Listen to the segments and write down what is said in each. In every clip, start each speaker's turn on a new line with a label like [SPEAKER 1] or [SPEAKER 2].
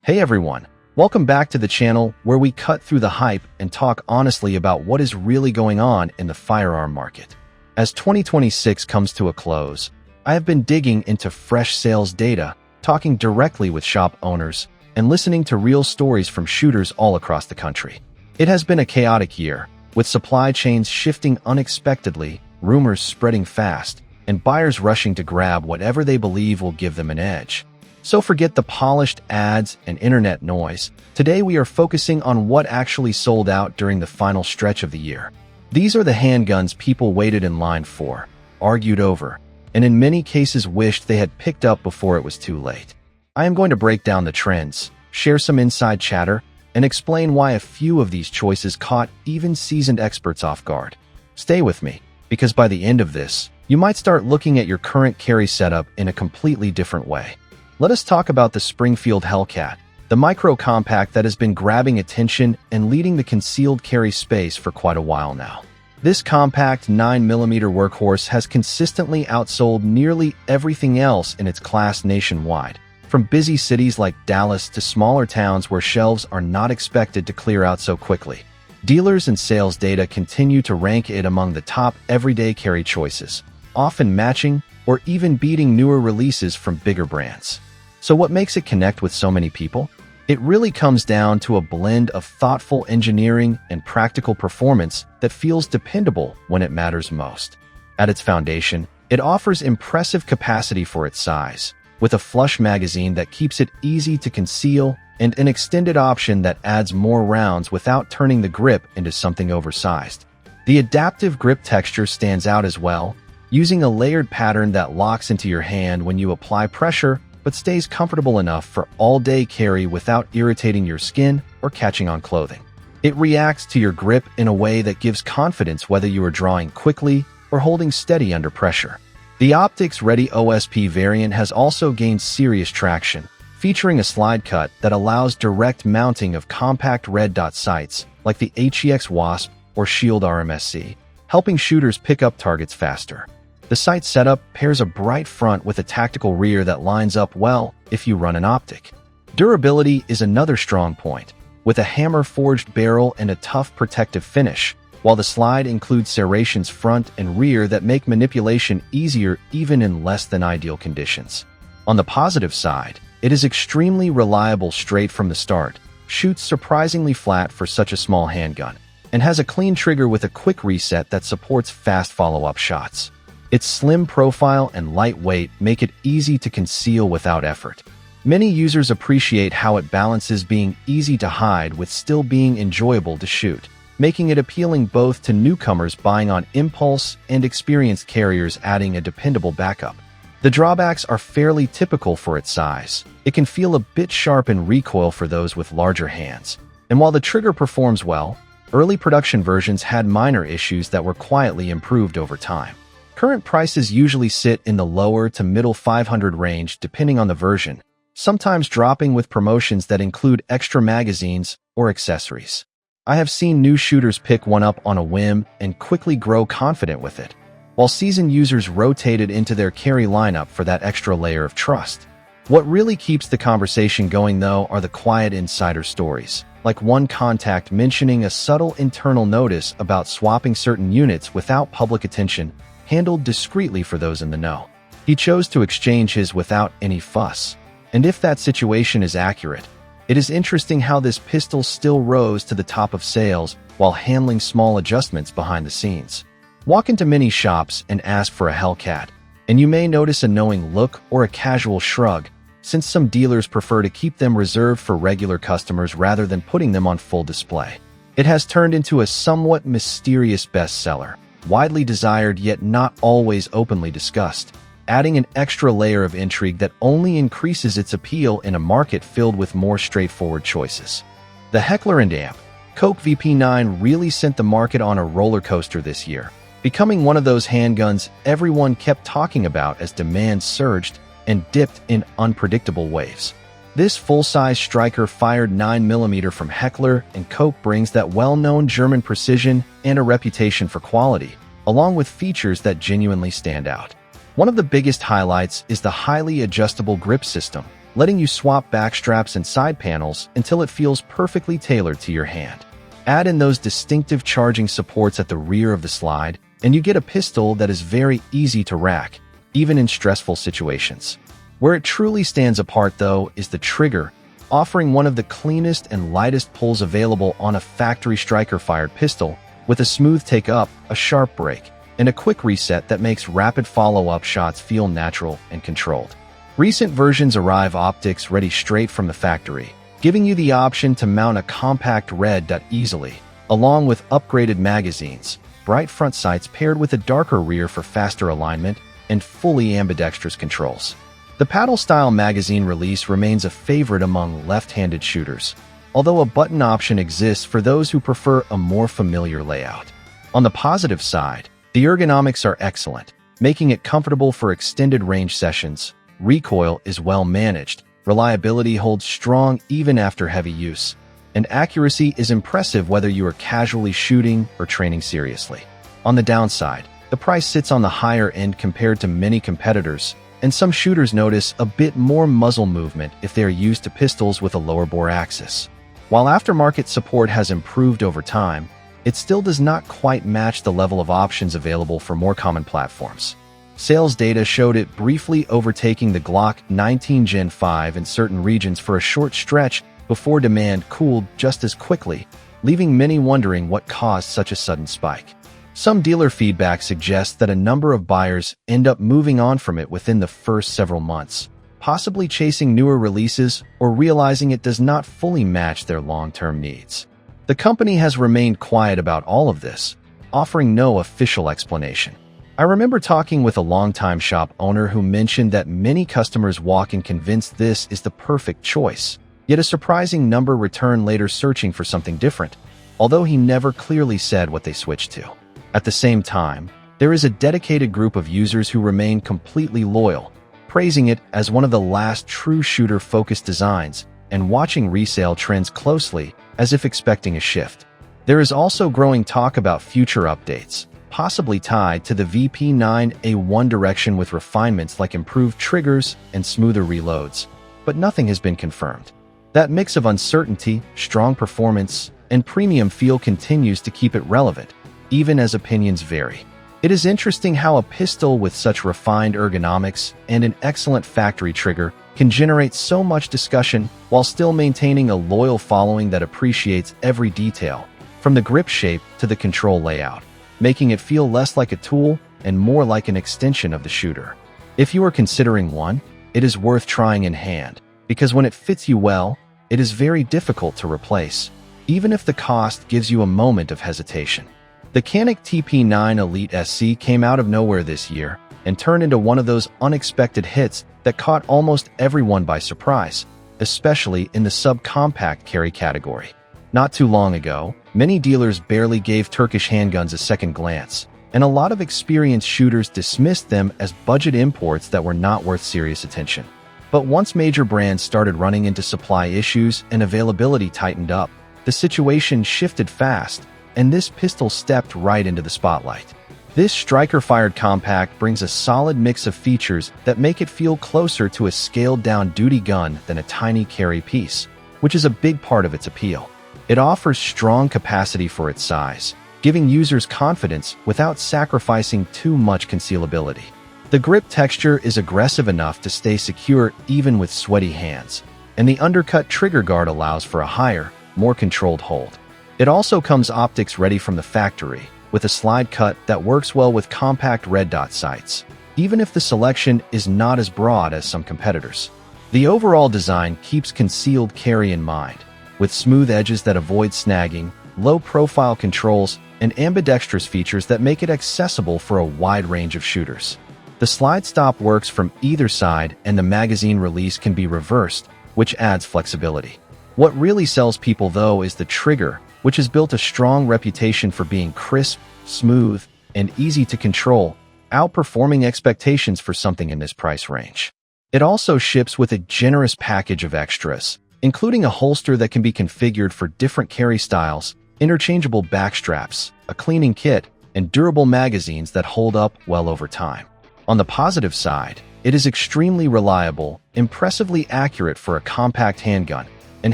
[SPEAKER 1] Hey everyone, welcome back to the channel where we cut through the hype and talk honestly about what is really going on in the firearm market. As 2026 comes to a close, I have been digging into fresh sales data, talking directly with shop owners, and listening to real stories from shooters all across the country. It has been a chaotic year, with supply chains shifting unexpectedly, rumors spreading fast, and buyers rushing to grab whatever they believe will give them an edge. So forget the polished ads and internet noise. Today we are focusing on what actually sold out during the final stretch of the year. These are the handguns people waited in line for, argued over, and in many cases wished they had picked up before it was too late. I am going to break down the trends, share some inside chatter, and explain why a few of these choices caught even seasoned experts off guard. Stay with me, because by the end of this, you might start looking at your current carry setup in a completely different way. Let us talk about the Springfield Hellcat, the micro-compact that has been grabbing attention and leading the concealed carry space for quite a while now. This compact 9mm workhorse has consistently outsold nearly everything else in its class nationwide, from busy cities like Dallas to smaller towns where shelves are not expected to clear out so quickly. Dealers and sales data continue to rank it among the top everyday carry choices, often matching or even beating newer releases from bigger brands. So what makes it connect with so many people? It really comes down to a blend of thoughtful engineering and practical performance that feels dependable when it matters most. At its foundation, it offers impressive capacity for its size, with a flush magazine that keeps it easy to conceal and an extended option that adds more rounds without turning the grip into something oversized. The adaptive grip texture stands out as well, using a layered pattern that locks into your hand when you apply pressure but stays comfortable enough for all-day carry without irritating your skin or catching on clothing. It reacts to your grip in a way that gives confidence whether you are drawing quickly or holding steady under pressure. The Optics Ready OSP variant has also gained serious traction, featuring a slide cut that allows direct mounting of compact red dot sights like the HEX Wasp or Shield RMSC, helping shooters pick up targets faster. The sight setup pairs a bright front with a tactical rear that lines up well if you run an optic. Durability is another strong point, with a hammer-forged barrel and a tough protective finish, while the slide includes serrations front and rear that make manipulation easier even in less than ideal conditions. On the positive side, it is extremely reliable straight from the start, shoots surprisingly flat for such a small handgun, and has a clean trigger with a quick reset that supports fast follow-up shots. Its slim profile and lightweight make it easy to conceal without effort. Many users appreciate how it balances being easy to hide with still being enjoyable to shoot, making it appealing both to newcomers buying on impulse and experienced carriers adding a dependable backup. The drawbacks are fairly typical for its size. It can feel a bit sharp in recoil for those with larger hands. And while the trigger performs well, early production versions had minor issues that were quietly improved over time. Current prices usually sit in the lower to middle 500 range depending on the version, sometimes dropping with promotions that include extra magazines or accessories. I have seen new shooters pick one up on a whim and quickly grow confident with it, while seasoned users rotate it into their carry lineup for that extra layer of trust. What really keeps the conversation going, though, are the quiet insider stories, like one contact mentioning a subtle internal notice about swapping certain units without public attention, handled discreetly for those in the know. He chose to exchange his without any fuss. And if that situation is accurate, it is interesting how this pistol still rose to the top of sales while handling small adjustments behind the scenes. Walk into many shops and ask for a Hellcat, and you may notice a knowing look or a casual shrug, since some dealers prefer to keep them reserved for regular customers rather than putting them on full display. It has turned into a somewhat mysterious bestseller, widely desired yet not always openly discussed, adding an extra layer of intrigue that only increases its appeal in a market filled with more straightforward choices. The Heckler & Amp Coke VP9 really sent the market on a roller coaster this year, becoming one of those handguns everyone kept talking about as demand surged and dipped in unpredictable waves. This full-size striker fired 9mm from Heckler & Koch brings that well-known German precision and a reputation for quality, along with features that genuinely stand out. One of the biggest highlights is the highly adjustable grip system, letting you swap back straps and side panels until it feels perfectly tailored to your hand. Add in those distinctive charging supports at the rear of the slide, and you get a pistol that is very easy to rack, even in stressful situations. Where it truly stands apart, though, is the trigger, offering one of the cleanest and lightest pulls available on a factory striker-fired pistol, with a smooth take-up, a sharp break, and a quick reset that makes rapid follow-up shots feel natural and controlled. Recent versions arrive optics ready straight from the factory, giving you the option to mount a compact red dot easily, along with upgraded magazines, bright front sights paired with a darker rear for faster alignment, and fully ambidextrous controls. The paddle-style magazine release remains a favorite among left-handed shooters, although a button option exists for those who prefer a more familiar layout. On the positive side, the ergonomics are excellent, making it comfortable for extended range sessions. Recoil is well managed, reliability holds strong even after heavy use, and accuracy is impressive whether you are casually shooting or training seriously. On the downside, the price sits on the higher end compared to many competitors, and some shooters notice a bit more muzzle movement if they are used to pistols with a lower bore axis. While aftermarket support has improved over time, it still does not quite match the level of options available for more common platforms. Sales data showed it briefly overtaking the Glock 19 Gen 5 in certain regions for a short stretch before demand cooled just as quickly, leaving many wondering what caused such a sudden spike. Some dealer feedback suggests that a number of buyers end up moving on from it within the first several months, possibly chasing newer releases or realizing it does not fully match their long-term needs. The company has remained quiet about all of this, offering no official explanation. I remember talking with a longtime shop owner who mentioned that many customers walk in convinced this is the perfect choice, yet a surprising number return later searching for something different, although he never clearly said what they switched to. At the same time, there is a dedicated group of users who remain completely loyal, praising it as one of the last true shooter-focused designs and watching resale trends closely as if expecting a shift. There is also growing talk about future updates, possibly tied to the VP9A1 direction with refinements like improved triggers and smoother reloads, but nothing has been confirmed. That mix of uncertainty, strong performance, and premium feel continues to keep it relevant, even as opinions vary. It is interesting how a pistol with such refined ergonomics and an excellent factory trigger can generate so much discussion while still maintaining a loyal following that appreciates every detail, from the grip shape to the control layout, making it feel less like a tool and more like an extension of the shooter. If you are considering one, it is worth trying in hand, because when it fits you well, it is very difficult to replace, even if the cost gives you a moment of hesitation. The Canik TP9 Elite SC came out of nowhere this year and turned into one of those unexpected hits that caught almost everyone by surprise, especially in the subcompact carry category. Not too long ago, many dealers barely gave Turkish handguns a second glance, and a lot of experienced shooters dismissed them as budget imports that were not worth serious attention. But once major brands started running into supply issues and availability tightened up, the situation shifted fast, and this pistol stepped right into the spotlight. This striker-fired compact brings a solid mix of features that make it feel closer to a scaled-down duty gun than a tiny carry piece, which is a big part of its appeal. It offers strong capacity for its size, giving users confidence without sacrificing too much concealability. The grip texture is aggressive enough to stay secure even with sweaty hands, and the undercut trigger guard allows for a higher, more controlled hold. It also comes optics ready from the factory, with a slide cut that works well with compact red dot sights, even if the selection is not as broad as some competitors. The overall design keeps concealed carry in mind, with smooth edges that avoid snagging, low-profile controls, and ambidextrous features that make it accessible for a wide range of shooters. The slide stop works from either side, and the magazine release can be reversed, which adds flexibility. What really sells people, though, is the trigger, which has built a strong reputation for being crisp, smooth, and easy to control, outperforming expectations for something in this price range. It also ships with a generous package of extras, including a holster that can be configured for different carry styles, interchangeable back straps, a cleaning kit, and durable magazines that hold up well over time. On the positive side, it is extremely reliable, impressively accurate for a compact handgun, and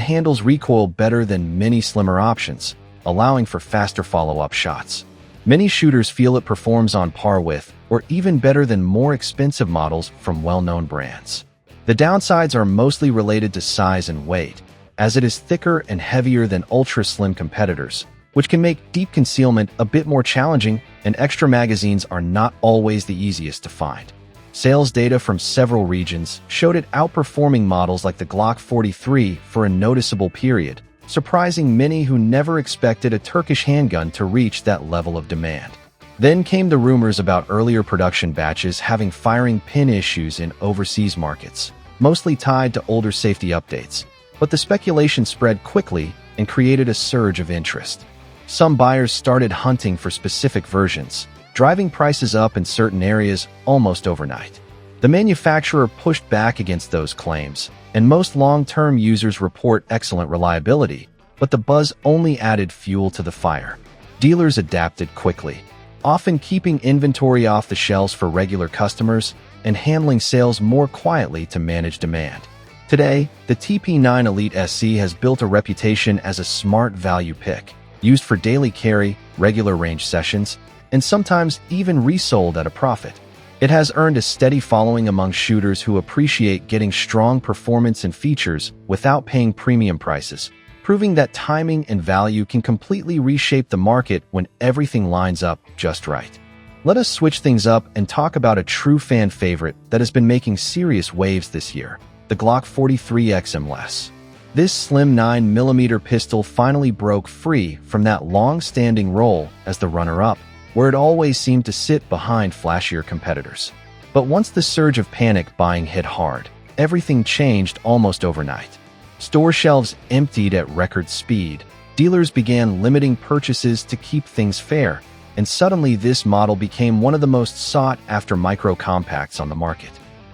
[SPEAKER 1] handles recoil better than many slimmer options, allowing for faster follow-up shots. Many shooters feel it performs on par with, or even better than more expensive models from well-known brands. The downsides are mostly related to size and weight, as it is thicker and heavier than ultra-slim competitors, which can make deep concealment a bit more challenging, and extra magazines are not always the easiest to find. Sales data from several regions showed it outperforming models like the Glock 43 for a noticeable period, surprising many who never expected a Turkish handgun to reach that level of demand. Then came the rumors about earlier production batches having firing pin issues in overseas markets, mostly tied to older safety updates. But the speculation spread quickly and created a surge of interest. Some buyers started hunting for specific versions, driving prices up in certain areas almost overnight. The manufacturer pushed back against those claims, and most long-term users report excellent reliability, but the buzz only added fuel to the fire. Dealers adapted quickly, often keeping inventory off the shelves for regular customers and handling sales more quietly to manage demand. Today, the TP9 Elite SC has built a reputation as a smart value pick, used for daily carry, regular range sessions, and sometimes even resold at a profit. It has earned a steady following among shooters who appreciate getting strong performance and features without paying premium prices, proving that timing and value can completely reshape the market when everything lines up just right. Let us switch things up and talk about a true fan favorite that has been making serious waves this year, the Glock 43 XMLS. This slim 9mm pistol finally broke free from that long-standing role as the runner-up, where it always seemed to sit behind flashier competitors. But once the surge of panic buying hit hard, everything changed almost overnight. Store shelves emptied at record speed, dealers began limiting purchases to keep things fair, and suddenly this model became one of the most sought-after micro-compacts on the market.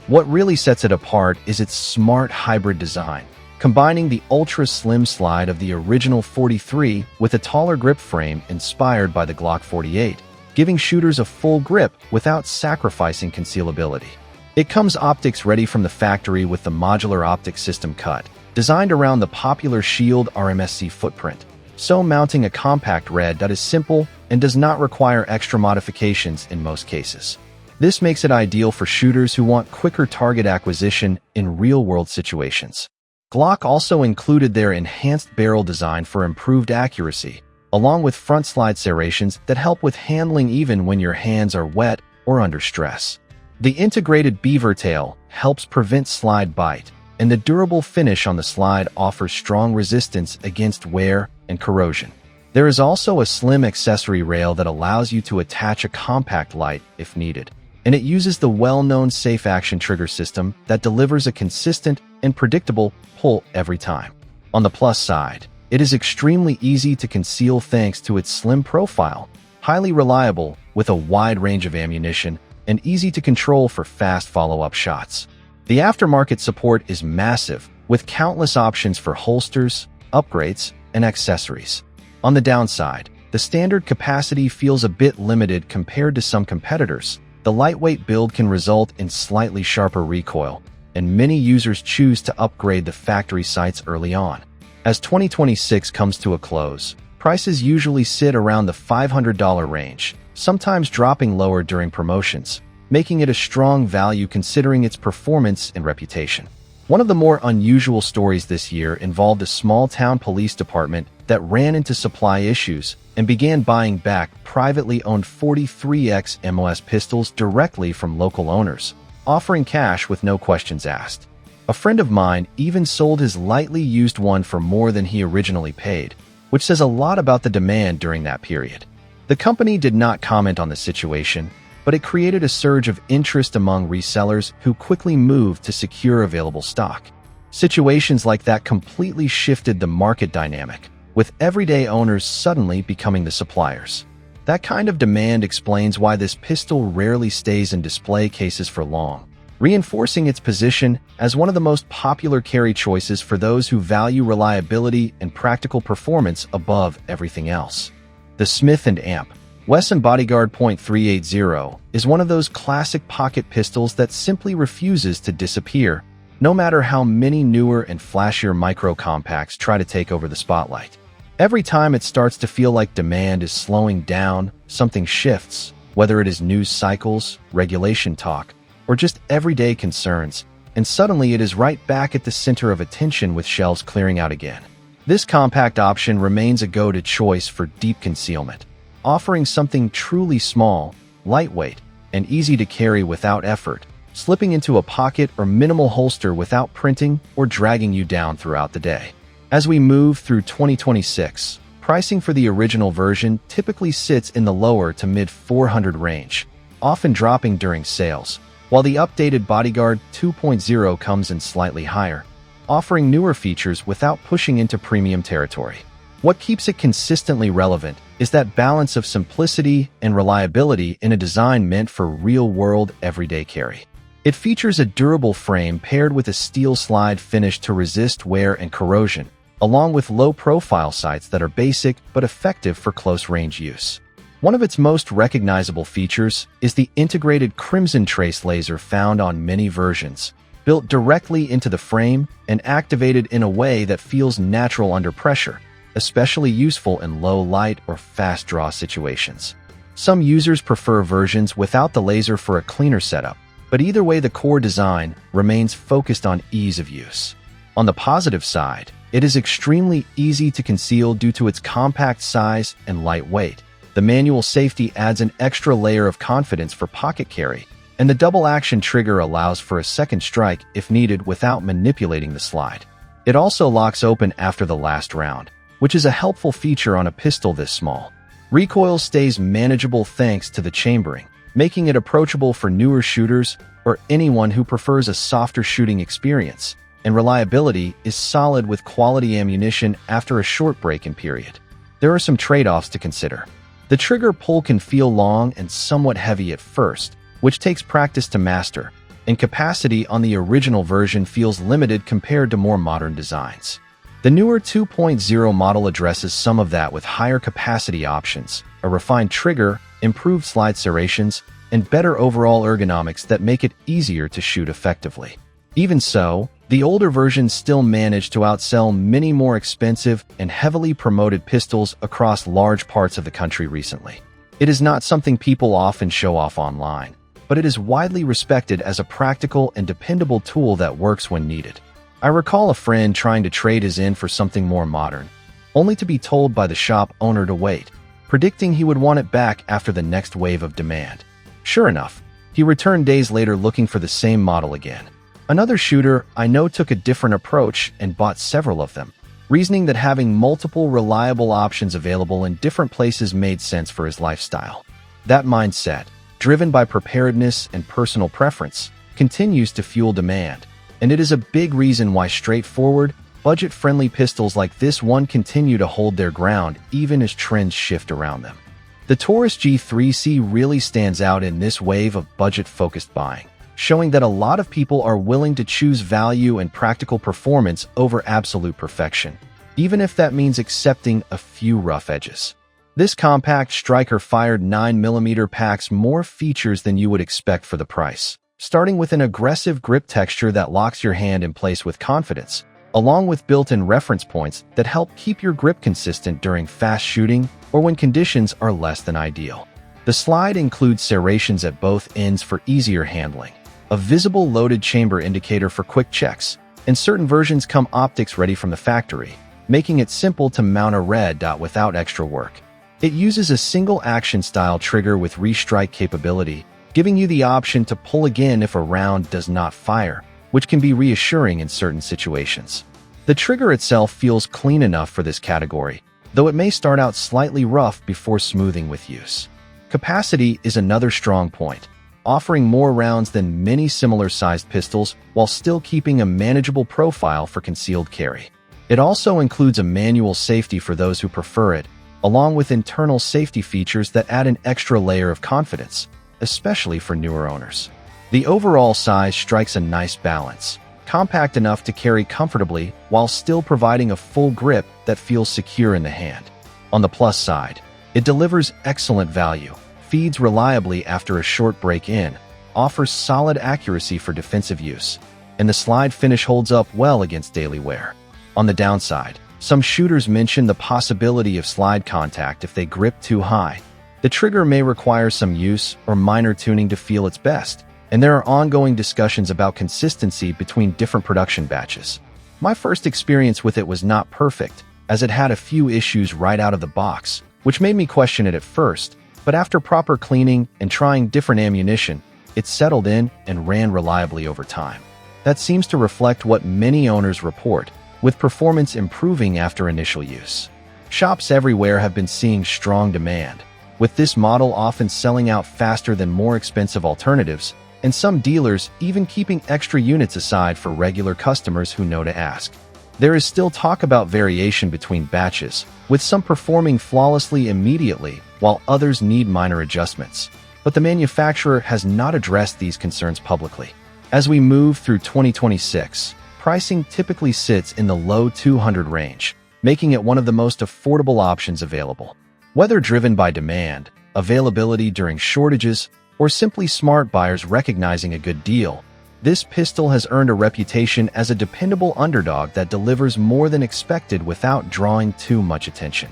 [SPEAKER 1] What really sets it apart is its smart hybrid design, combining the ultra-slim slide of the original 43 with a taller grip frame inspired by the Glock 48, giving shooters a full grip without sacrificing concealability. It comes optics ready from the factory with the modular optics system cut, designed around the popular Shield RMSC footprint, so mounting a compact red that is simple and does not require extra modifications in most cases. This makes it ideal for shooters who want quicker target acquisition in real-world situations. Glock also included their enhanced barrel design for improved accuracy, along with front slide serrations that help with handling even when your hands are wet or under stress. The integrated beaver tail helps prevent slide bite, and the durable finish on the slide offers strong resistance against wear and corrosion. There is also a slim accessory rail that allows you to attach a compact light if needed, and it uses the well-known safe action trigger system that delivers a consistent and predictable pull every time. On the plus side, it is extremely easy to conceal thanks to its slim profile, highly reliable with a wide range of ammunition, and easy to control for fast follow-up shots. The aftermarket support is massive, with countless options for holsters, upgrades, and accessories. On the downside, the standard capacity feels a bit limited compared to some competitors. The lightweight build can result in slightly sharper recoil, and many users choose to upgrade the factory sights early on. As 2026 comes to a close, prices usually sit around the $500 range, sometimes dropping lower during promotions, making it a strong value considering its performance and reputation. One of the more unusual stories this year involved a small-town police department that ran into supply issues and began buying back privately owned 43X MOS pistols directly from local owners, offering cash with no questions asked. A friend of mine even sold his lightly used one for more than he originally paid, which says a lot about the demand during that period. The company did not comment on the situation, but it created a surge of interest among resellers who quickly moved to secure available stock. Situations like that completely shifted the market dynamic, with everyday owners suddenly becoming the suppliers. That kind of demand explains why this pistol rarely stays in display cases for long, reinforcing its position as one of the most popular carry choices for those who value reliability and practical performance above everything else. The Smith & Amp. Wesson Bodyguard .380 is one of those classic pocket pistols that simply refuses to disappear, no matter how many newer and flashier micro-compacts try to take over the spotlight. Every time it starts to feel like demand is slowing down, something shifts, whether it is news cycles, regulation talk, or just everyday concerns, and suddenly it is right back at the center of attention with shelves clearing out again. This compact option remains a go-to choice for deep concealment, offering something truly small, lightweight, and easy to carry without effort, slipping into a pocket or minimal holster without printing or dragging you down throughout the day. As we move through 2026, pricing for the original version typically sits in the lower to mid-$400 range, often dropping during sales, while the updated Bodyguard 2.0 comes in slightly higher, offering newer features without pushing into premium territory. What keeps it consistently relevant is that balance of simplicity and reliability in a design meant for real-world, everyday carry. It features a durable frame paired with a steel slide finish to resist wear and corrosion, along with low-profile sights that are basic but effective for close-range use. One of its most recognizable features is the integrated crimson trace laser found on many versions, built directly into the frame and activated in a way that feels natural under pressure, especially useful in low light or fast draw situations. Some users prefer versions without the laser for a cleaner setup, but either way the core design remains focused on ease of use. On the positive side, it is extremely easy to conceal due to its compact size and light weight. The manual safety adds an extra layer of confidence for pocket carry, and the double-action trigger allows for a second strike if needed without manipulating the slide. It also locks open after the last round, which is a helpful feature on a pistol this small. Recoil stays manageable thanks to the chambering, making it approachable for newer shooters or anyone who prefers a softer shooting experience, and reliability is solid with quality ammunition after a short break-in period. There are some trade-offs to consider. The trigger pull can feel long and somewhat heavy at first, which takes practice to master, and capacity on the original version feels limited compared to more modern designs. The newer 2.0 model addresses some of that with higher capacity options, a refined trigger, improved slide serrations, and better overall ergonomics that make it easier to shoot effectively. Even so, the older versions still manage to outsell many more expensive and heavily promoted pistols across large parts of the country recently. It is not something people often show off online, but it is widely respected as a practical and dependable tool that works when needed. I recall a friend trying to trade his in for something more modern, only to be told by the shop owner to wait, predicting he would want it back after the next wave of demand. Sure enough, he returned days later looking for the same model again. Another shooter I know took a different approach and bought several of them, reasoning that having multiple reliable options available in different places made sense for his lifestyle. That mindset, driven by preparedness and personal preference, continues to fuel demand, and it is a big reason why straightforward, budget-friendly pistols like this one continue to hold their ground even as trends shift around them. The Taurus G3C really stands out in this wave of budget-focused buying, showing that a lot of people are willing to choose value and practical performance over absolute perfection, even if that means accepting a few rough edges. This compact striker-fired 9mm packs more features than you would expect for the price, starting with an aggressive grip texture that locks your hand in place with confidence, along with built-in reference points that help keep your grip consistent during fast shooting or when conditions are less than ideal. The slide includes serrations at both ends for easier handling, a visible loaded chamber indicator for quick checks, and certain versions come optics ready from the factory, making it simple to mount a red dot without extra work. It uses a single action style trigger with restrike capability, giving you the option to pull again if a round does not fire, which can be reassuring in certain situations. The trigger itself feels clean enough for this category, though it may start out slightly rough before smoothing with use. Capacity is another strong point, offering more rounds than many similar-sized pistols while still keeping a manageable profile for concealed carry. It also includes a manual safety for those who prefer it, along with internal safety features that add an extra layer of confidence, especially for newer owners. The overall size strikes a nice balance, compact enough to carry comfortably while still providing a full grip that feels secure in the hand. On the plus side, It delivers excellent value, feeds reliably after a short break-in, offers solid accuracy for defensive use, and the slide finish holds up well against daily wear. On the downside, some shooters mention the possibility of slide contact if they grip too high. The trigger may require some use or minor tuning to feel its best, and there are ongoing discussions about consistency between different production batches. My first experience with it was not perfect, as it had a few issues right out of the box, which made me question it at first, but after proper cleaning and trying different ammunition, it settled in and ran reliably over time. That seems to reflect what many owners report, with performance improving after initial use. Shops everywhere have been seeing strong demand, with this model often selling out faster than more expensive alternatives, and some dealers even keeping extra units aside for regular customers who know to ask. There is still talk about variation between batches, with some performing flawlessly immediately, while others need minor adjustments. But the manufacturer has not addressed these concerns publicly. As we move through 2026, pricing typically sits in the low $200 range, making it one of the most affordable options available. Whether driven by demand, availability during shortages, or simply smart buyers recognizing a good deal, this pistol has earned a reputation as a dependable underdog that delivers more than expected without drawing too much attention.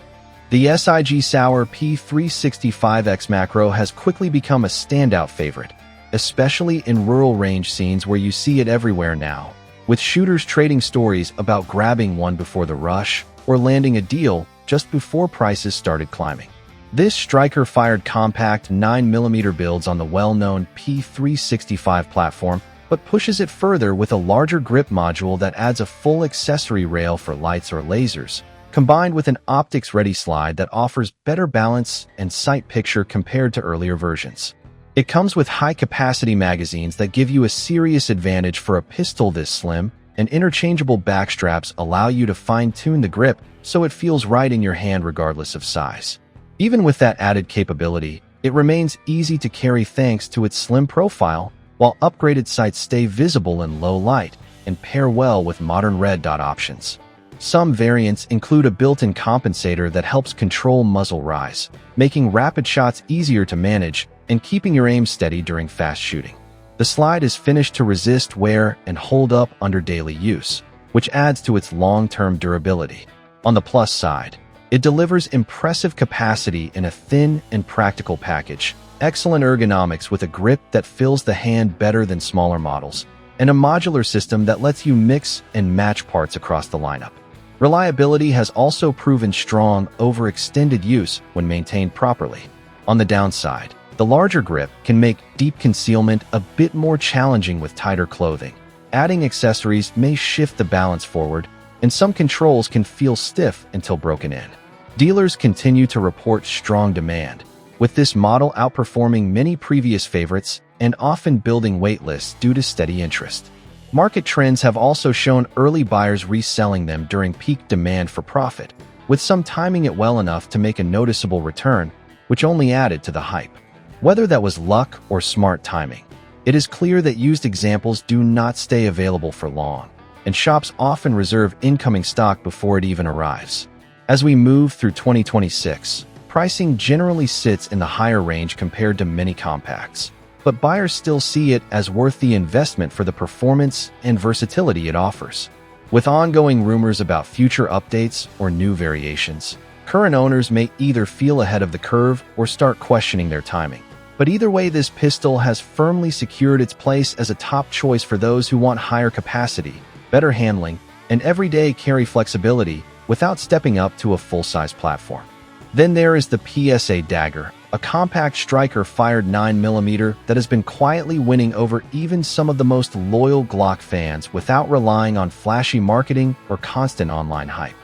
[SPEAKER 1] The SIG Sauer P365X Macro has quickly become a standout favorite, especially in rural range scenes where you see it everywhere now, with shooters trading stories about grabbing one before the rush or landing a deal just before prices started climbing. This striker-fired compact 9mm builds on the well-known P365 platform, but pushes it further with a larger grip module that adds a full accessory rail for lights or lasers, combined with an optics-ready slide that offers better balance and sight picture compared to earlier versions. It comes with high-capacity magazines that give you a serious advantage for a pistol this slim, and interchangeable back straps allow you to fine-tune the grip so it feels right in your hand regardless of size. Even with that added capability, it remains easy to carry thanks to its slim profile, while upgraded sights stay visible in low light and pair well with modern red dot options. Some variants include a built-in compensator that helps control muzzle rise, making rapid shots easier to manage and keeping your aim steady during fast shooting. The slide is finished to resist wear and hold up under daily use, which adds to its long-term durability. On the plus side, it delivers impressive capacity in a thin and practical package, excellent ergonomics with a grip that fills the hand better than smaller models, and a modular system that lets you mix and match parts across the lineup. Reliability has also proven strong over extended use when maintained properly. On the downside, the larger grip can make deep concealment a bit more challenging with tighter clothing. Adding accessories may shift the balance forward, and some controls can feel stiff until broken in. Dealers continue to report strong demand, with this model outperforming many previous favorites and often building wait lists due to steady interest. Market trends have also shown early buyers reselling them during peak demand for profit, with some timing it well enough to make a noticeable return, which only added to the hype. Whether that was luck or smart timing, it is clear that used examples do not stay available for long, and shops often reserve incoming stock before it even arrives. As we move through 2026, pricing generally sits in the higher range compared to many compacts, but buyers still see it as worth the investment for the performance and versatility it offers. With ongoing rumors about future updates or new variations, current owners may either feel ahead of the curve or start questioning their timing. But either way, this pistol has firmly secured its place as a top choice for those who want higher capacity, better handling, and everyday carry flexibility without stepping up to a full-size platform. Then there is the PSA Dagger, a compact striker-fired 9mm that has been quietly winning over even some of the most loyal Glock fans without relying on flashy marketing or constant online hype.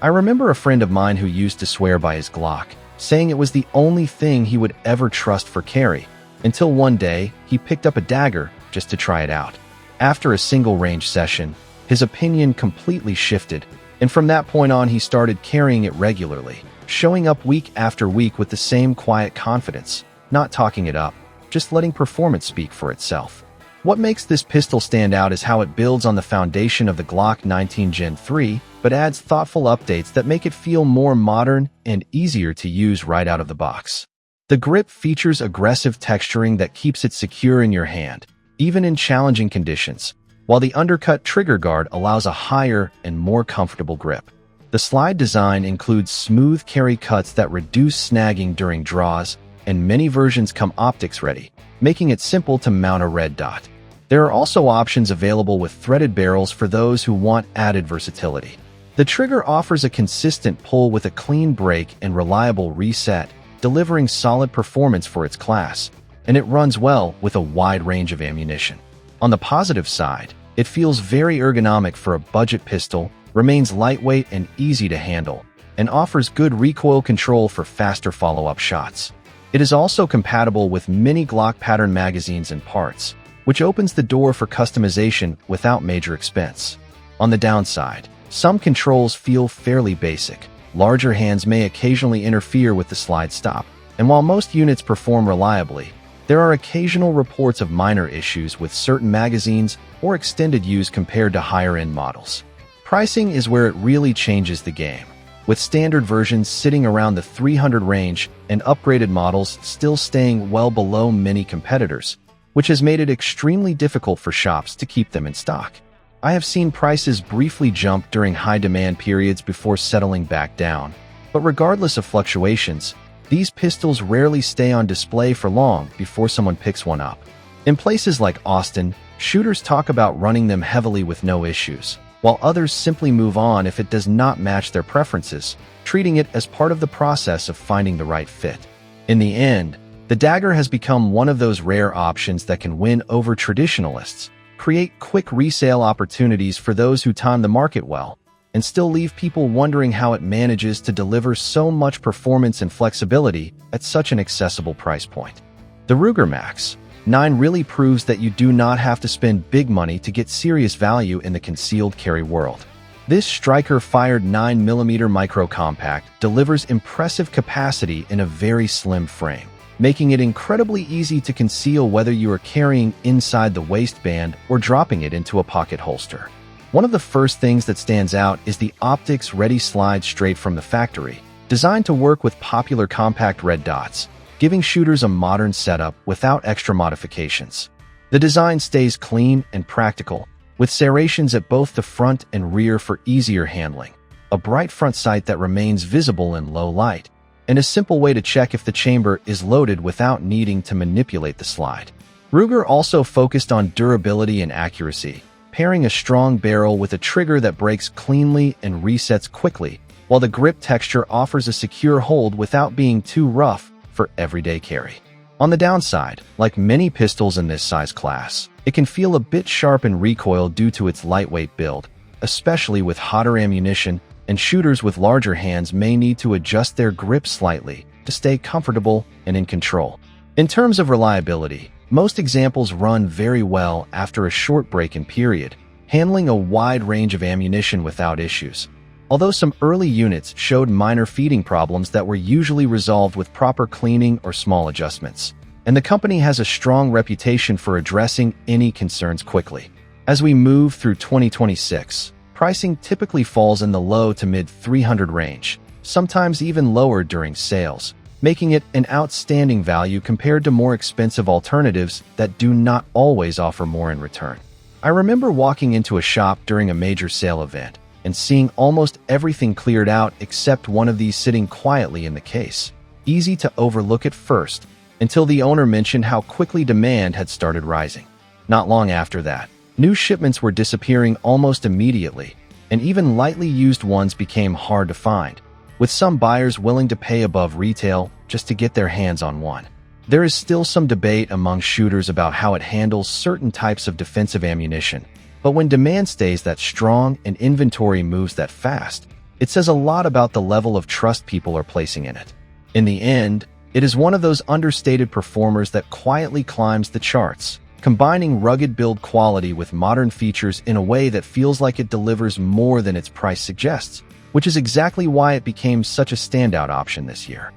[SPEAKER 1] I remember a friend of mine who used to swear by his Glock, saying it was the only thing he would ever trust for carry, until one day he picked up a dagger just to try it out. After a single range session, his opinion completely shifted, and from that point on he started carrying it regularly, showing up week after week with the same quiet confidence, not talking it up, just letting performance speak for itself. What makes this pistol stand out is how it builds on the foundation of the Glock 19 Gen 3, but adds thoughtful updates that make it feel more modern and easier to use right out of the box. The grip features aggressive texturing that keeps it secure in your hand, even in challenging conditions, while the undercut trigger guard allows a higher and more comfortable grip. The slide design includes smooth carry cuts that reduce snagging during draws, and many versions come optics ready, making it simple to mount a red dot. There are also options available with threaded barrels for those who want added versatility. The trigger offers a consistent pull with a clean break and reliable reset, delivering solid performance for its class, and it runs well with a wide range of ammunition. On the positive side, it feels very ergonomic for a budget pistol, remains lightweight and easy to handle, and offers good recoil control for faster follow-up shots. It is also compatible with many Glock pattern magazines and parts, which opens the door for customization without major expense. On the downside, some controls feel fairly basic. Larger hands may occasionally interfere with the slide stop, and while most units perform reliably, there are occasional reports of minor issues with certain magazines or extended use compared to higher-end models. Pricing is where it really changes the game, with standard versions sitting around the $300 range and upgraded models still staying well below many competitors, which has made it extremely difficult for shops to keep them in stock. I have seen prices briefly jump during high-demand periods before settling back down, but regardless of fluctuations, these pistols rarely stay on display for long before someone picks one up. In places like Austin, shooters talk about running them heavily with no issues, while others simply move on if it does not match their preferences, treating it as part of the process of finding the right fit. In the end, the dagger has become one of those rare options that can win over traditionalists, create quick resale opportunities for those who time the market well, and still leave people wondering how it manages to deliver so much performance and flexibility at such an accessible price point. The Ruger Max 9 really proves that you do not have to spend big money to get serious value in the concealed carry world. This striker-fired 9mm micro-compact delivers impressive capacity in a very slim frame, making it incredibly easy to conceal whether you are carrying inside the waistband or dropping it into a pocket holster. One of the first things that stands out is the optics-ready slide straight from the factory, designed to work with popular compact red dots, giving shooters a modern setup without extra modifications. The design stays clean and practical, with serrations at both the front and rear for easier handling, a bright front sight that remains visible in low light, and a simple way to check if the chamber is loaded without needing to manipulate the slide. Ruger also focused on durability and accuracy, pairing a strong barrel with a trigger that breaks cleanly and resets quickly, while the grip texture offers a secure hold without being too rough for everyday carry. On the downside, like many pistols in this size class, it can feel a bit sharp in recoil due to its lightweight build, especially with hotter ammunition, and shooters with larger hands may need to adjust their grip slightly to stay comfortable and in control. In terms of reliability, most examples run very well after a short break-in period, handling a wide range of ammunition without issues. Although some early units showed minor feeding problems that were usually resolved with proper cleaning or small adjustments, and the company has a strong reputation for addressing any concerns quickly. As we move through 2026, pricing typically falls in the low to mid $300 range, sometimes even lower during sales, making it an outstanding value compared to more expensive alternatives that do not always offer more in return. I remember walking into a shop during a major sale event and seeing almost everything cleared out except one of these sitting quietly in the case. Easy to overlook at first, until the owner mentioned how quickly demand had started rising. Not long after that, new shipments were disappearing almost immediately, and even lightly used ones became hard to find, with some buyers willing to pay above retail just to get their hands on one. There is still some debate among shooters about how it handles certain types of defensive ammunition, but when demand stays that strong and inventory moves that fast, it says a lot about the level of trust people are placing in it. In the end, it is one of those understated performers that quietly climbs the charts, combining rugged build quality with modern features in a way that feels like it delivers more than its price suggests, which is exactly why it became such a standout option this year.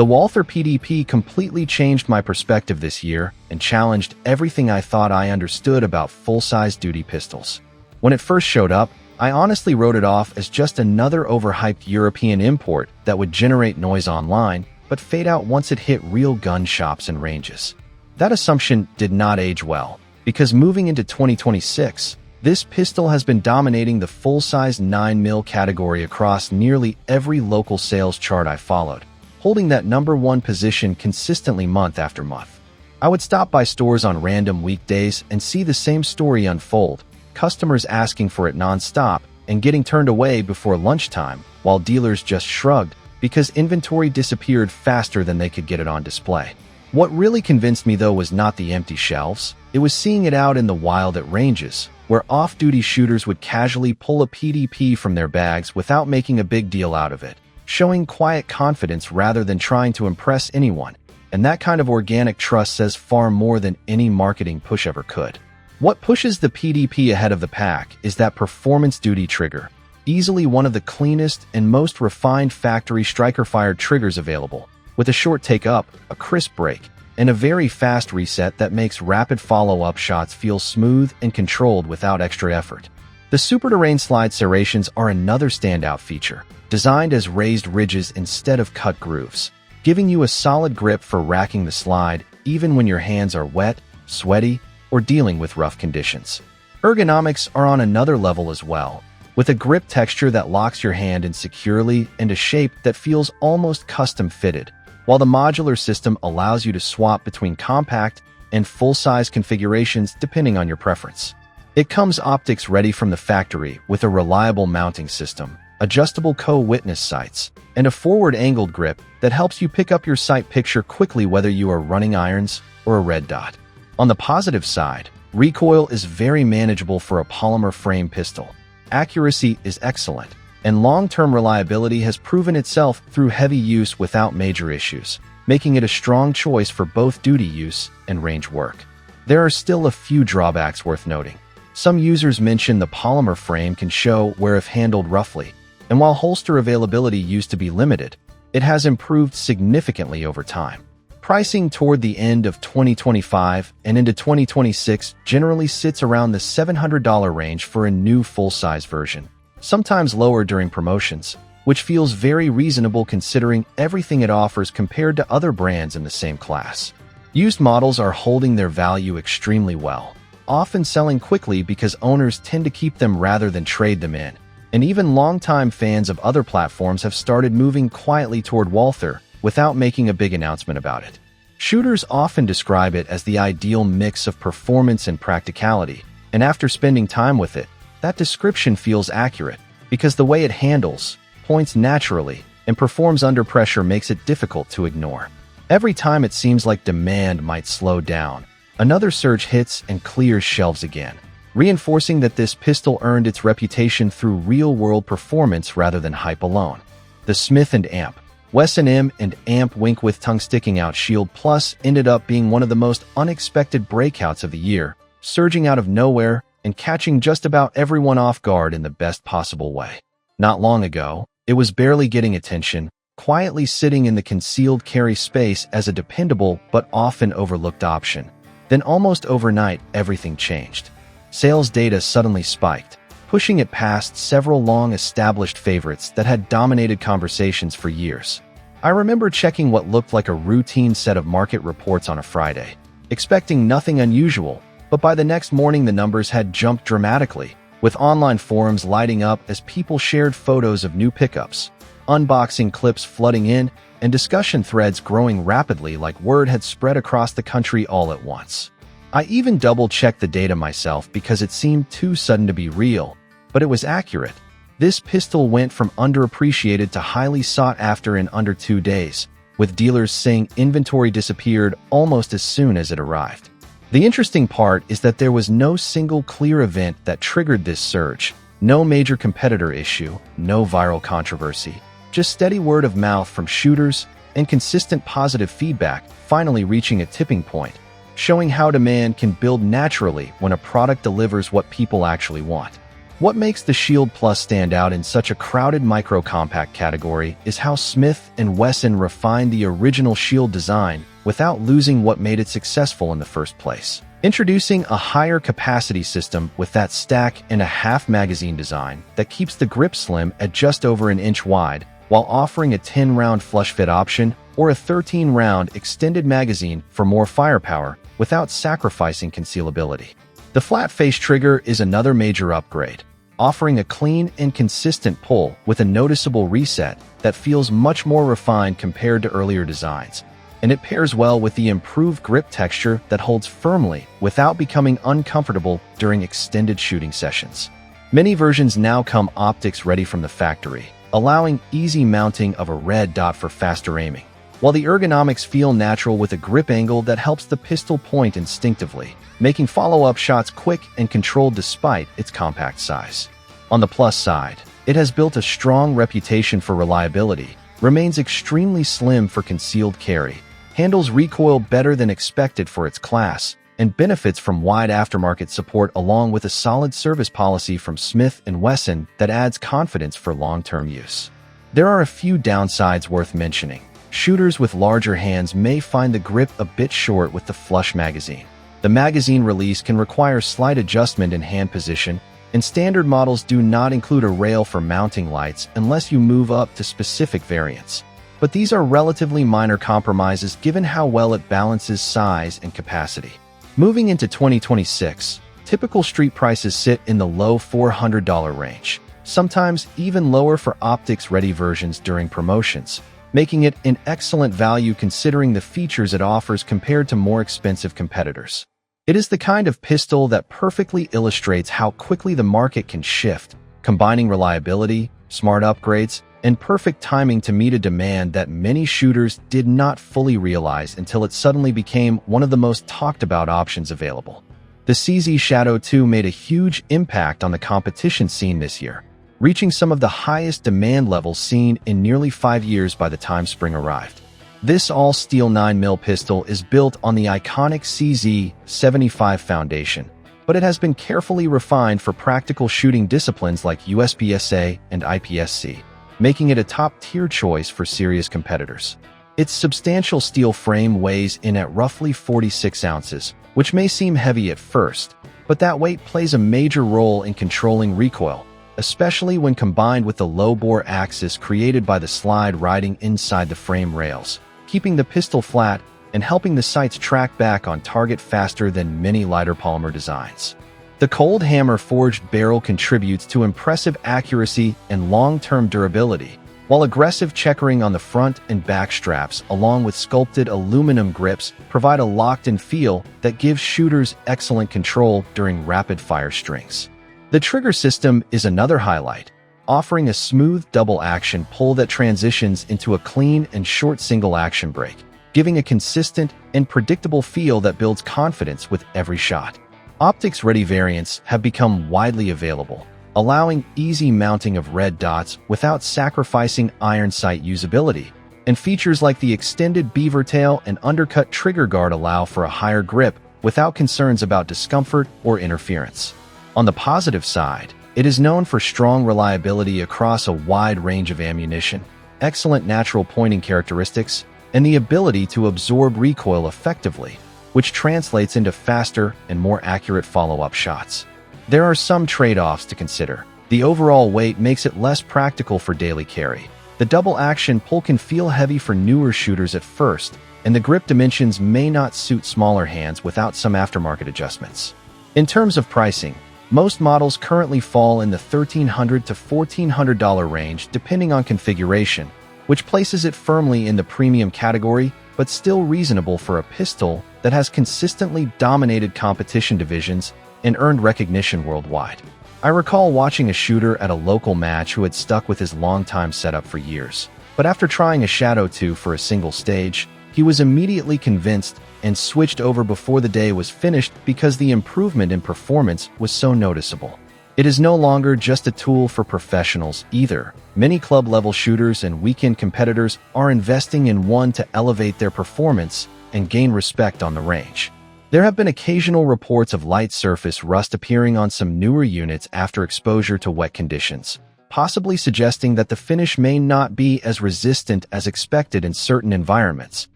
[SPEAKER 1] The Walther PDP completely changed my perspective this year and challenged everything I thought I understood about full-size duty pistols. When it first showed up, I honestly wrote it off as just another overhyped European import that would generate noise online, but fade out once it hit real gun shops and ranges. That assumption did not age well, because moving into 2026, this pistol has been dominating the full-size 9mm category across nearly every local sales chart I followed, holding that #1 position consistently month after month. I would stop by stores on random weekdays and see the same story unfold, customers asking for it non-stop and getting turned away before lunchtime, while dealers just shrugged because inventory disappeared faster than they could get it on display. What really convinced me, though, was not the empty shelves. It was seeing it out in the wild at ranges, where off-duty shooters would casually pull a PDP from their bags without making a big deal out of it, showing quiet confidence rather than trying to impress anyone. And that kind of organic trust says far more than any marketing push ever could. What pushes the PDP ahead of the pack is that performance duty trigger, easily one of the cleanest and most refined factory striker-fired triggers available, with a short take-up, a crisp break, and a very fast reset that makes rapid follow-up shots feel smooth and controlled without extra effort. The Super Terrain slide serrations are another standout feature, designed as raised ridges instead of cut grooves, giving you a solid grip for racking the slide even when your hands are wet, sweaty, or dealing with rough conditions. Ergonomics are on another level as well, with a grip texture that locks your hand in securely and a shape that feels almost custom-fitted, while the modular system allows you to swap between compact and full-size configurations depending on your preference. It comes optics ready from the factory with a reliable mounting system, adjustable co-witness sights, and a forward-angled grip that helps you pick up your sight picture quickly whether you are running irons or a red dot. On the positive side, recoil is very manageable for a polymer frame pistol. Accuracy is excellent, and long-term reliability has proven itself through heavy use without major issues, making it a strong choice for both duty use and range work. There are still a few drawbacks worth noting. Some users mention the polymer frame can show wear if handled roughly, and while holster availability used to be limited, it has improved significantly over time. Pricing toward the end of 2025 and into 2026 generally sits around the $700 range for a new full-size version, sometimes lower during promotions, which feels very reasonable considering everything it offers compared to other brands in the same class. Used models are holding their value extremely well, often selling quickly because owners tend to keep them rather than trade them in, and even longtime fans of other platforms have started moving quietly toward Walther without making a big announcement about it. Shooters often describe it as the ideal mix of performance and practicality, and after spending time with it, that description feels accurate, because the way it handles, points naturally, and performs under pressure makes it difficult to ignore. Every time it seems like demand might slow down, another surge hits and clears shelves again, reinforcing that this pistol earned its reputation through real-world performance rather than hype alone. The Smith & Amp Wesson M and Amp Wink with tongue sticking out Shield Plus ended up being one of the most unexpected breakouts of the year, surging out of nowhere and catching just about everyone off guard in the best possible way. Not long ago, it was barely getting attention, quietly sitting in the concealed carry space as a dependable but often overlooked option. Then almost overnight, everything changed. Sales data suddenly spiked, pushing it past several long-established favorites that had dominated conversations for years. I remember checking what looked like a routine set of market reports on a Friday, expecting nothing unusual, but by the next morning the numbers had jumped dramatically, with online forums lighting up as people shared photos of new pickups, unboxing clips flooding in, and discussion threads growing rapidly like word had spread across the country all at once. I even double-checked the data myself because it seemed too sudden to be real, but it was accurate. This pistol went from underappreciated to highly sought after in under 2 days, with dealers saying inventory disappeared almost as soon as it arrived. The interesting part is that there was no single clear event that triggered this surge, no major competitor issue, no viral controversy, just steady word of mouth from shooters and consistent positive feedback finally reaching a tipping point, showing how demand can build naturally when a product delivers what people actually want. What makes the Shield Plus stand out in such a crowded micro-compact category is how Smith & Wesson refined the original Shield design without losing what made it successful in the first place. Introducing a higher capacity system with that stack and a half magazine design that keeps the grip slim at just over an inch wide, while offering a 10-round flush fit option or a 13-round extended magazine for more firepower without sacrificing concealability. The flat-face trigger is another major upgrade, offering a clean and consistent pull with a noticeable reset that feels much more refined compared to earlier designs, and it pairs well with the improved grip texture that holds firmly without becoming uncomfortable during extended shooting sessions. Many versions now come optics ready from the factory, allowing easy mounting of a red dot for faster aiming, while the ergonomics feel natural with a grip angle that helps the pistol point instinctively, making follow-up shots quick and controlled despite its compact size. On the plus side, it has built a strong reputation for reliability, remains extremely slim for concealed carry, handles recoil better than expected for its class, and benefits from wide aftermarket support along with a solid service policy from Smith & Wesson that adds confidence for long-term use. There are a few downsides worth mentioning. Shooters with larger hands may find the grip a bit short with the flush magazine. The magazine release can require slight adjustment in hand position, and standard models do not include a rail for mounting lights unless you move up to specific variants. But these are relatively minor compromises given how well it balances size and capacity. Moving into 2026, typical street prices sit in the low $400 range, sometimes even lower for optics-ready versions during promotions, making it an excellent value considering the features it offers compared to more expensive competitors. It is the kind of pistol that perfectly illustrates how quickly the market can shift, combining reliability, smart upgrades, and perfect timing to meet a demand that many shooters did not fully realize until it suddenly became one of the most talked about options available. The CZ Shadow 2 made a huge impact on the competition scene this year, reaching some of the highest demand levels seen in nearly 5 years by the time spring arrived. This all-steel 9mm pistol is built on the iconic CZ75 foundation, but it has been carefully refined for practical shooting disciplines like USPSA and IPSC, making it a top-tier choice for serious competitors. Its substantial steel frame weighs in at roughly 46 ounces, which may seem heavy at first, but that weight plays a major role in controlling recoil, especially when combined with the low-bore axis created by the slide riding inside the frame rails, keeping the pistol flat and helping the sights track back on target faster than many lighter polymer designs. The cold hammer forged barrel contributes to impressive accuracy and long-term durability, while aggressive checkering on the front and back straps along with sculpted aluminum grips provide a locked-in feel that gives shooters excellent control during rapid-fire strings. The trigger system is another highlight, offering a smooth double-action pull that transitions into a clean and short single-action break, giving a consistent and predictable feel that builds confidence with every shot. Optics-ready variants have become widely available, allowing easy mounting of red dots without sacrificing iron sight usability, and features like the extended beaver tail and undercut trigger guard allow for a higher grip without concerns about discomfort or interference. On the positive side, it is known for strong reliability across a wide range of ammunition, excellent natural pointing characteristics, and the ability to absorb recoil effectively, which translates into faster and more accurate follow-up shots. There are some trade-offs to consider. The overall weight makes it less practical for daily carry. The double-action pull can feel heavy for newer shooters at first, and the grip dimensions may not suit smaller hands without some aftermarket adjustments. In terms of pricing, most models currently fall in the $1,300 to $1,400 range depending on configuration, which places it firmly in the premium category, but still reasonable for a pistol that has consistently dominated competition divisions and earned recognition worldwide. I recall watching a shooter at a local match who had stuck with his longtime setup for years, but after trying a Shadow 2 for a single stage, he was immediately convinced and switched over before the day was finished because the improvement in performance was so noticeable. It is no longer just a tool for professionals either. Many club-level shooters and weekend competitors are investing in one to elevate their performance and gain respect on the range. There have been occasional reports of light surface rust appearing on some newer units after exposure to wet conditions, possibly suggesting that the finish may not be as resistant as expected in certain environments,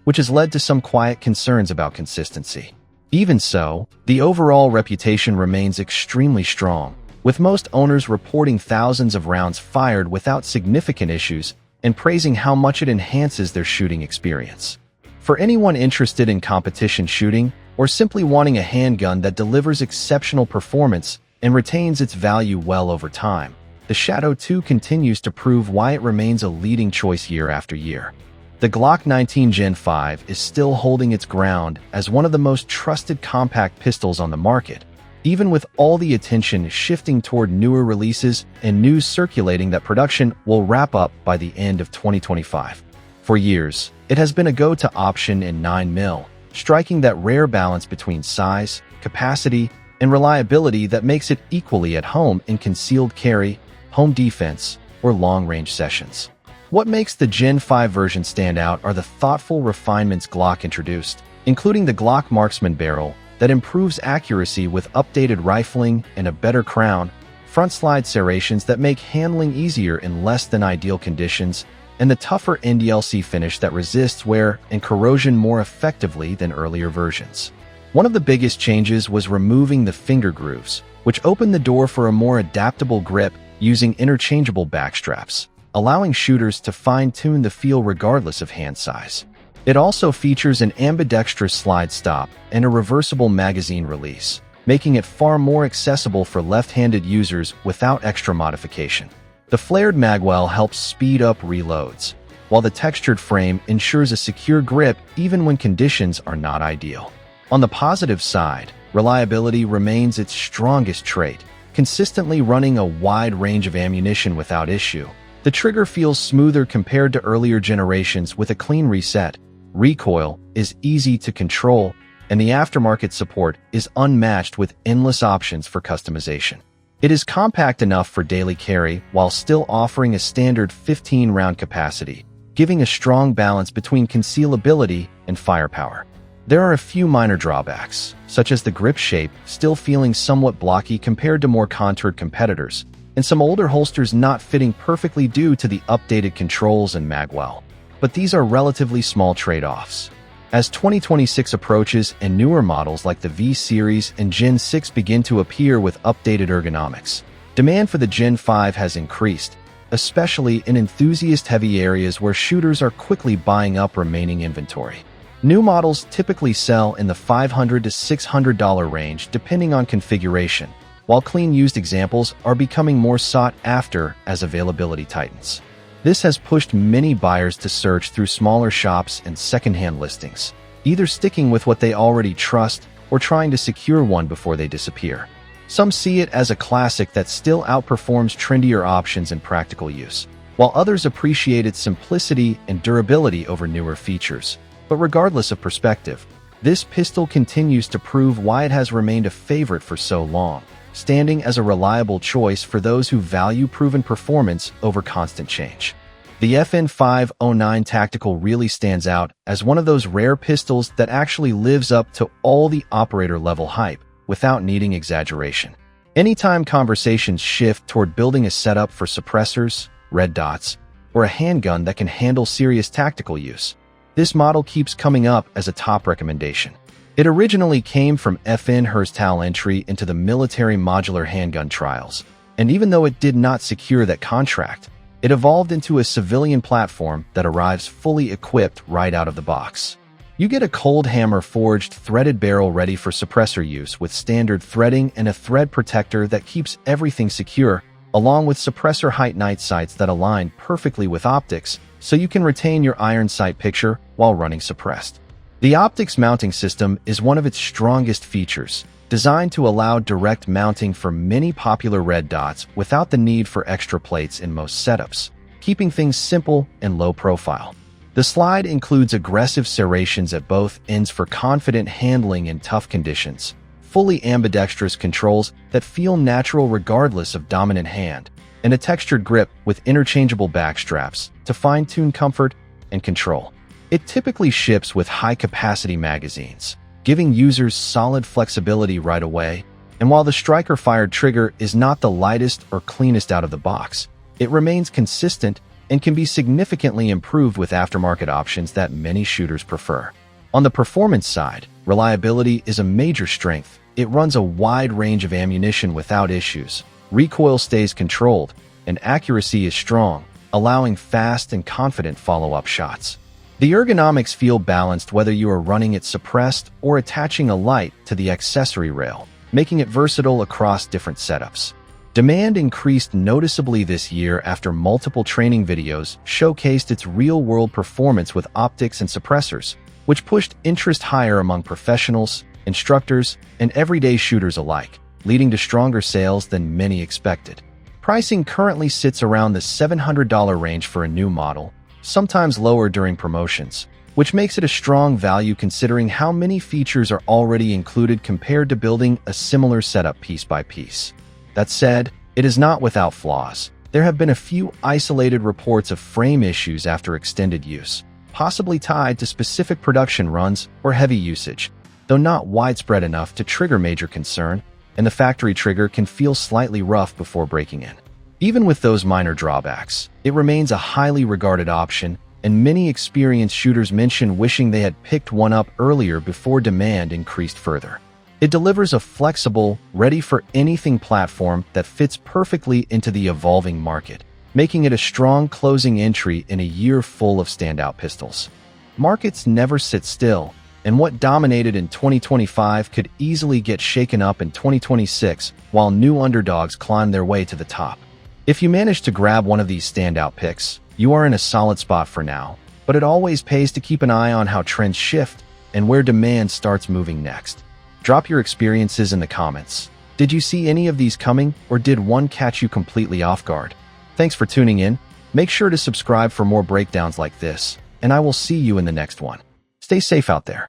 [SPEAKER 1] which has led to some quiet concerns about consistency. Even so, the overall reputation remains extremely strong, with most owners reporting thousands of rounds fired without significant issues and praising how much it enhances their shooting experience. For anyone interested in competition shooting or simply wanting a handgun that delivers exceptional performance and retains its value well over time, the Shadow 2 continues to prove why it remains a leading choice year after year. The Glock 19 Gen 5 is still holding its ground as one of the most trusted compact pistols on the market, even with all the attention shifting toward newer releases and news circulating that production will wrap up by the end of 2025. For years, it has been a go-to option in 9mm, striking that rare balance between size, capacity, and reliability that makes it equally at home in concealed carry, home defense, or long-range sessions. What makes the Gen 5 version stand out are the thoughtful refinements Glock introduced, including the Glock Marksman barrel that improves accuracy with updated rifling and a better crown, front slide serrations that make handling easier in less than ideal conditions, and the tougher NDLC finish that resists wear and corrosion more effectively than earlier versions. One of the biggest changes was removing the finger grooves, which opened the door for a more adaptable grip using interchangeable backstraps, allowing shooters to fine-tune the feel regardless of hand size. It also features an ambidextrous slide stop and a reversible magazine release, making it far more accessible for left-handed users without extra modification. The flared magwell helps speed up reloads, while the textured frame ensures a secure grip even when conditions are not ideal. On the positive side, reliability remains its strongest trait, consistently running a wide range of ammunition without issue. The trigger feels smoother compared to earlier generations with a clean reset. Recoil is easy to control, and the aftermarket support is unmatched with endless options for customization. It is compact enough for daily carry while still offering a standard 15-round capacity, giving a strong balance between concealability and firepower. There are a few minor drawbacks, such as the grip shape still feeling somewhat blocky compared to more contoured competitors, and some older holsters not fitting perfectly due to the updated controls and magwell. But these are relatively small trade-offs. As 2026 approaches and newer models like the V-Series and Gen 6 begin to appear with updated ergonomics, demand for the Gen 5 has increased, especially in enthusiast-heavy areas where shooters are quickly buying up remaining inventory. New models typically sell in the $500 to $600 range depending on configuration, while clean used examples are becoming more sought after as availability tightens. This has pushed many buyers to search through smaller shops and secondhand listings, either sticking with what they already trust or trying to secure one before they disappear. Some see it as a classic that still outperforms trendier options in practical use, while others appreciate its simplicity and durability over newer features. But regardless of perspective, this pistol continues to prove why it has remained a favorite for so long, standing as a reliable choice for those who value proven performance over constant change. The FN509 Tactical really stands out as one of those rare pistols that actually lives up to all the operator-level hype without needing exaggeration. Anytime conversations shift toward building a setup for suppressors, red dots, or a handgun that can handle serious tactical use, this model keeps coming up as a top recommendation. It originally came from FN Herstal entry into the military modular handgun trials, and even though it did not secure that contract, it evolved into a civilian platform that arrives fully equipped right out of the box. You get a cold hammer forged threaded barrel ready for suppressor use with standard threading and a thread protector that keeps everything secure, along with suppressor height night sights that align perfectly with optics so you can retain your iron sight picture while running suppressed. The optics mounting system is one of its strongest features, designed to allow direct mounting for many popular red dots without the need for extra plates in most setups, keeping things simple and low profile. The slide includes aggressive serrations at both ends for confident handling in tough conditions, fully ambidextrous controls that feel natural regardless of dominant hand, and a textured grip with interchangeable backstraps to fine-tune comfort and control. It typically ships with high-capacity magazines, giving users solid flexibility right away. And while the striker-fired trigger is not the lightest or cleanest out of the box, it remains consistent and can be significantly improved with aftermarket options that many shooters prefer. On the performance side, reliability is a major strength. It runs a wide range of ammunition without issues. Recoil stays controlled, and accuracy is strong, allowing fast and confident follow-up shots. The ergonomics feel balanced whether you are running it suppressed or attaching a light to the accessory rail, making it versatile across different setups. Demand increased noticeably this year after multiple training videos showcased its real-world performance with optics and suppressors, which pushed interest higher among professionals, instructors, and everyday shooters alike, leading to stronger sales than many expected. Pricing currently sits around the $700 range for a new model, sometimes lower during promotions, which makes it a strong value considering how many features are already included compared to building a similar setup piece by piece. That said, it is not without flaws. There have been a few isolated reports of frame issues after extended use, possibly tied to specific production runs or heavy usage, though not widespread enough to trigger major concern, and the factory trigger can feel slightly rough before breaking in. Even with those minor drawbacks, it remains a highly regarded option, and many experienced shooters mention wishing they had picked one up earlier before demand increased further. It delivers a flexible, ready-for-anything platform that fits perfectly into the evolving market, making it a strong closing entry in a year full of standout pistols. Markets never sit still, and what dominated in 2025 could easily get shaken up in 2026 while new underdogs climb their way to the top. If you manage to grab one of these standout picks, you are in a solid spot for now, but it always pays to keep an eye on how trends shift and where demand starts moving next. Drop your experiences in the comments. Did you see any of these coming, or did one catch you completely off guard? Thanks for tuning in. Make sure to subscribe for more breakdowns like this, and I will see you in the next one. Stay safe out there.